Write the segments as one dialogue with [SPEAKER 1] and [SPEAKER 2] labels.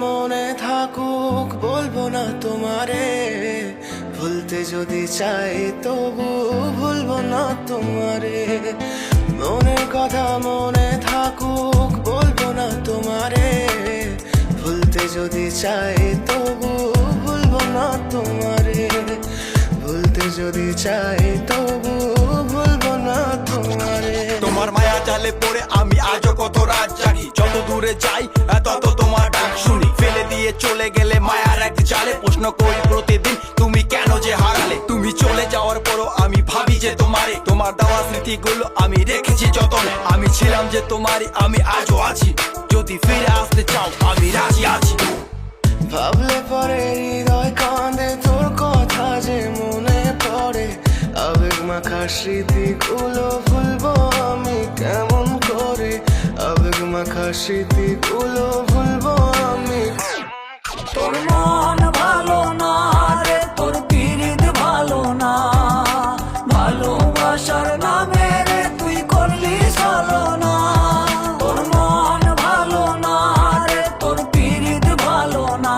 [SPEAKER 1] মনে থাকুক বলবো না তোমারে, ভুলতে যদি চাই তবু ভুলবো না তোমারে। মনের কথা মনে থাকুক বলবো না তোমারে, ভুলতে যদি চাই তবু ভুলবো না তোমারে। ভুলতে যদি চাই তবু ভুলবো না তোমারে।
[SPEAKER 2] তোমার মায়া জালে পড়ে আমি আজও কত রাত জাগি, যত দূরে যাই তত তোমার ডাক শুনি। ফেলে দিয়ে চলে গেলে মায়ার এক জালে, প্রশ্ন করি প্রতিদিন তুমি কেন যে হারালে। তুমি চলে যাওয়ার পরও আমি ভাবি যে তোমারে, তোমার দেওয়া স্মৃতিগুলো আমি রেখেছি যতনে। আমি ছিলাম যে তোমারই, আমি আজও আছি, যদি ফিরে আসতে চাও আমি রাজি আছি।
[SPEAKER 1] ভাবলে পরে হৃদয় কাঁদে, তোর কথা যে মনে পড়ে। আবেগ মাখা স্মৃতিগুলো ভুলবো আমি কেমন করে, আবেগ মাখা স্মৃতিগুলো ভুলবো আমি।
[SPEAKER 3] তোর মন ভালো না রে, তোর পিরিত ভালো না, ভালোবাসার নামে রে তুই করলি ছলনা। তোর মন ভালো না রে, তোর পিরিত ভালো না,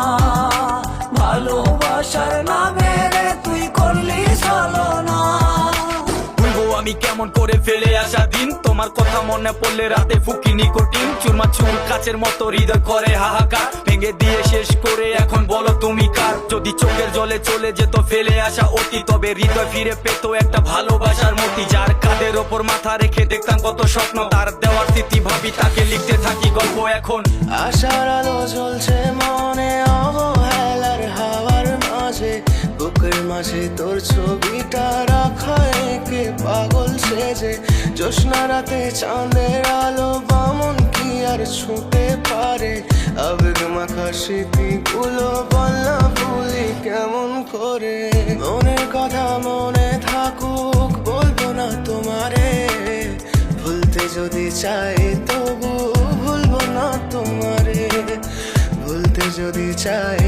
[SPEAKER 3] ভালোবাসার নামে রে তুই করলি ছলনা।
[SPEAKER 2] ভুলবো আমি কেমন করে ফেলে আসা দিন, তোমার কথা মনে পড়লে রাতে ফুকি নিকোটিন। চুরমা চুর কাচের মতো হৃদয় করে হাহাকার, ভেঙে দিয়ে শেষ করে এখন বলো তুমি কার। যদি চোখের জলে চলে যেত ফেলে আসা অতি, তবে হৃদয় ফিরে পেত একটা ভালোবাসার মতি। যার কাঁধের ওপর মাথা রেখে দেখতাম কত স্বপ্ন, তার দেওয়ার স্মৃতি ভাবি তাকে লিখতে থাকি গল্প এখন।
[SPEAKER 1] আশার আলো জ্বলছে মনে অবহেলার হাওয়ার মাঝে, বুকের মাঝে তোর ছবিটা রাখা একে পাগল সেজে। জ্যোৎস্না রাতে চাঁদের আলো বামন কি আর ছুঁতে পারে, আবেগ মাখা স্মৃতিগুলো বলনা ভুলি কেমন করে। মনের কথা মনে থাকুক বলবো না তোমারে, ভুলতে যদি চাই তবু ভুলবো না তোমারে। ভুলতে যদি চাই